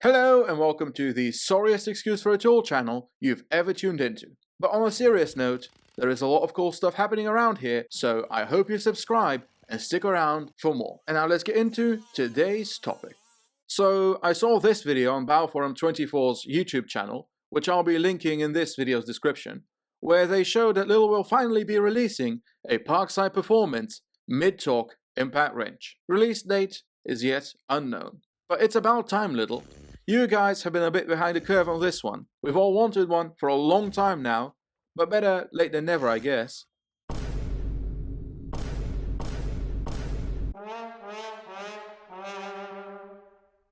Hello and welcome to the sorriest excuse for a tool channel you've ever tuned into. But on a serious note, there is a lot of cool stuff happening around here, so I hope you subscribe and stick around for more. And now let's get into today's topic. So I saw this video on Bauforum24's YouTube channel, which I'll be linking in this video's description, where they showed that Lidl will finally be releasing a Parkside Performance mid-torque impact wrench. Release date is yet unknown. But it's about time, Lidl. You guys have been a bit behind the curve on this one. We've all wanted one for a long time now, but better late than never, I guess.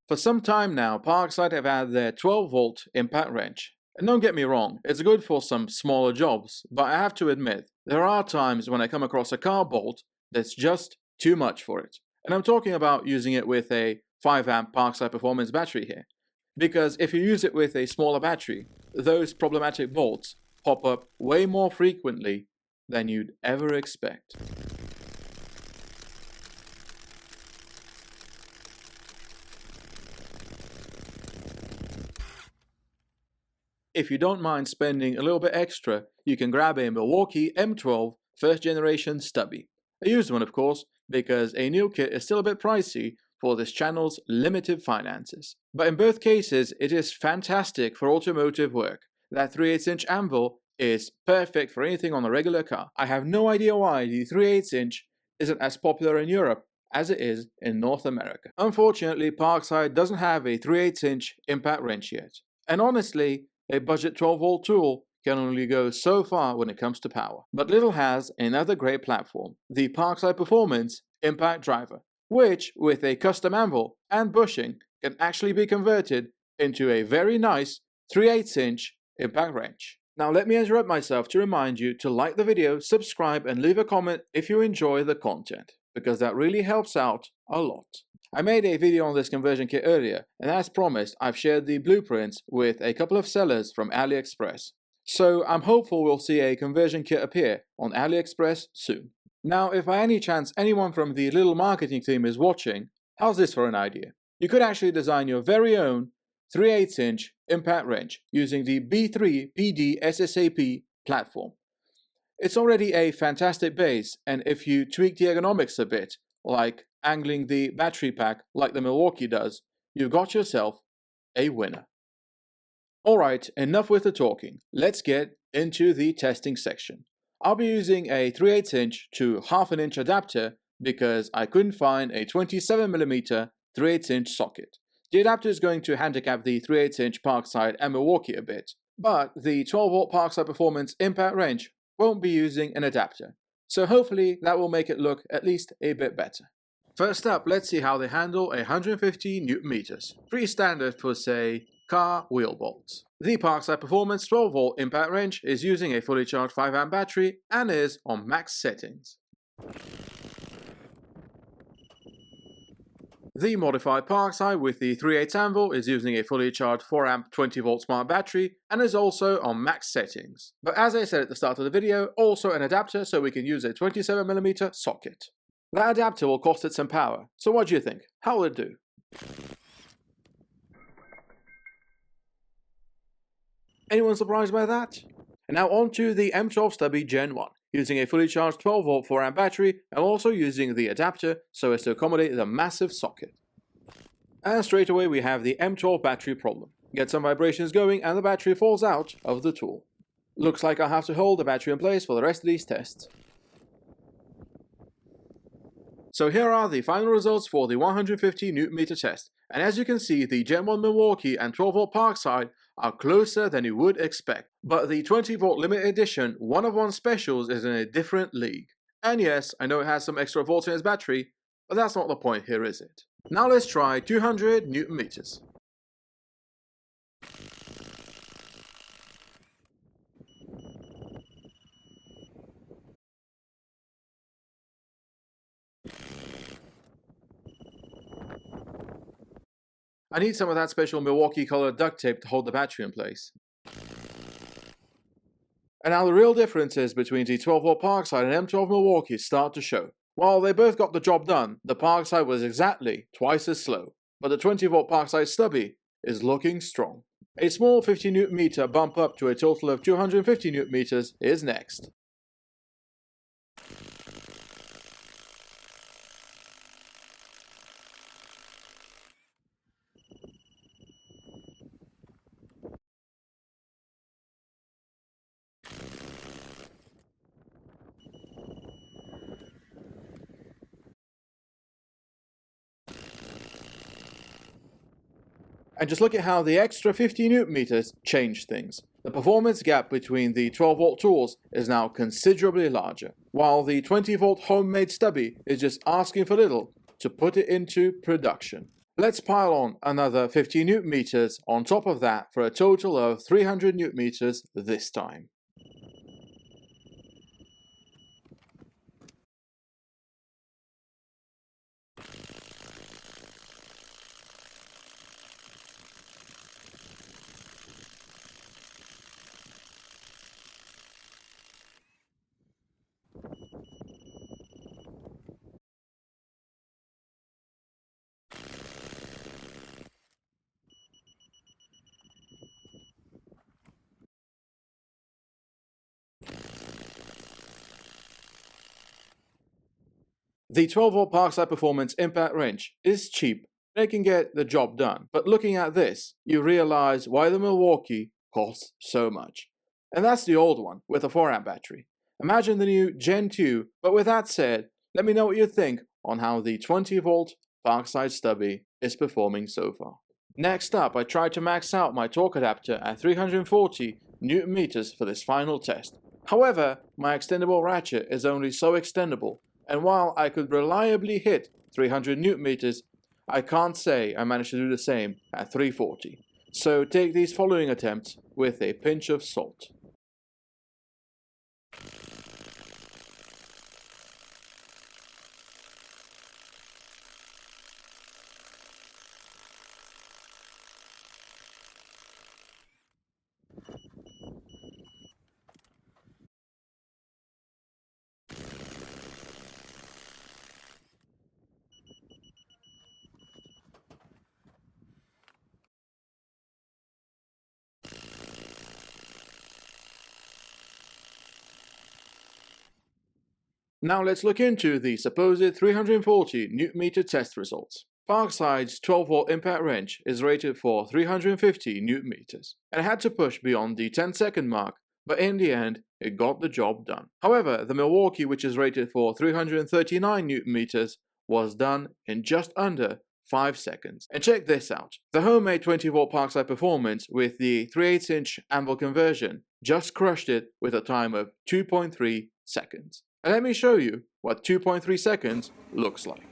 For some time now, Parkside have had their 12-volt impact wrench. And don't get me wrong, it's good for some smaller jobs, but I have to admit, there are times when I come across a car bolt that's just too much for it. And I'm talking about using it with a 5-amp Parkside Performance battery here. Because if you use it with a smaller battery, those problematic bolts pop up way more frequently than you'd ever expect. If you don't mind spending a little bit extra, you can grab a Milwaukee M12 first generation Stubby. A used one, of course, because a new kit is still a bit pricey for this channel's limited finances. But in both cases, it is fantastic for automotive work. That 3/8" anvil is perfect for anything on a regular car. I have no idea why the 3/8" isn't as popular in Europe as it is in North America. Unfortunately, Parkside doesn't have a 3/8" impact wrench yet. And honestly, a budget 12-volt tool can only go so far when it comes to power. But Lidl has another great platform, the Parkside Performance Impact Driver, which, with a custom anvil and bushing, can actually be converted into a very nice 3/8" impact wrench. Now let me interrupt myself to remind you to like the video, subscribe and leave a comment if you enjoy the content, because that really helps out a lot. I made a video on this conversion kit earlier, and as promised, I've shared the blueprints with a couple of sellers from AliExpress. So I'm hopeful we'll see a conversion kit appear on AliExpress soon. Now, if by any chance anyone from the Lidl marketing team is watching, how's this for an idea? You could actually design your very own 3/8" impact wrench using the B3 PDSSAP platform. It's already a fantastic base, and if you tweak the ergonomics a bit, like angling the battery pack like the Milwaukee does, you've got yourself a winner. Alright, enough with the talking. Let's get into the testing section. I'll be using a 3/8" to 1/2 inch adapter because I couldn't find a 27mm 3/8" socket. The adapter is going to handicap the 3/8" Parkside and Milwaukee a bit, but the 12-volt Parkside Performance impact wrench won't be using an adapter, so hopefully that will make it look at least a bit better. First up, let's see how they handle 150 Nm, pretty standard for, say, car wheel bolts. The Parkside Performance 12-volt impact wrench is using a fully charged 5-amp battery and is on max settings. The modified Parkside with the 3/8 anvil is using a fully charged 4-amp 20-volt smart battery and is also on max settings. But as I said at the start of the video, also an adapter so we can use a 27mm socket. That adapter will cost it some power, so what do you think? How will it do? Anyone surprised by that? And now on to the M12 Stubby Gen 1, using a fully charged 12-volt 4-amp battery and also using the adapter so as to accommodate the massive socket. And straight away we have the M12 battery problem. Get some vibrations going and the battery falls out of the tool. Looks like I'll have to hold the battery in place for the rest of these tests. So here are the final results for the 150 Nm test, and as you can see, the Gen 1 Milwaukee and 12-volt Parkside are closer than you would expect. But the 20-volt limited edition 1-of-1 specials is in a different league. And yes, I know it has some extra volts in its battery, but that's not the point here, is it? Now let's try 200 Nm. I need some of that special Milwaukee colored duct tape to hold the battery in place. And now the real differences between the 12-volt Parkside and M12 Milwaukee start to show. While they both got the job done, the Parkside was exactly twice as slow, but the 20-volt Parkside Stubby is looking strong. A small 50 Nm bump up to a total of 250 Nm is next. And just look at how the extra 50 Nm changed things. The performance gap between the 12-volt tools is now considerably larger, while the 20-volt homemade stubby is just asking for Lidl to put it into production. Let's pile on another 50 Nm on top of that for a total of 300 Nm this time. The 12-volt Parkside Performance impact wrench is cheap and it can get the job done, but looking at this, you realize why the Milwaukee costs so much. And that's the old one with a 4-amp battery. Imagine the new Gen 2, but with that said, let me know what you think on how the 20-volt Parkside Stubby is performing so far. Next up, I tried to max out my torque adapter at 340 Nm for this final test. However, my extendable ratchet is only so extendable, and while I could reliably hit 300 Nm, I can't say I managed to do the same at 340. So take these following attempts with a pinch of salt. Now let's look into the supposed 340 Nm test results. Parkside's 12-volt impact wrench is rated for 350 Nm, and it had to push beyond the 10-second mark, but in the end, it got the job done. However, the Milwaukee, which is rated for 339 Nm, was done in just under 5 seconds. And check this out. The homemade 20-volt Parkside Performance with the 3/8-inch anvil conversion just crushed it with a time of 2.3 seconds. And let me show you what 2.3 seconds looks like.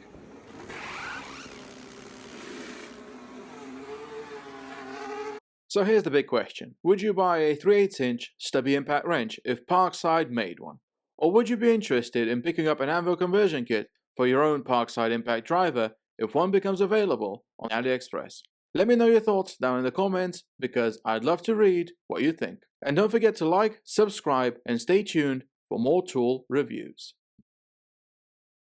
So here's the big question. Would you buy a 3/8-inch stubby impact wrench if Parkside made one? Or would you be interested in picking up an anvil conversion kit for your own Parkside impact driver if one becomes available on AliExpress? Let me know your thoughts down in the comments because I'd love to read what you think. And don't forget to like, subscribe, and stay tuned for more tool reviews.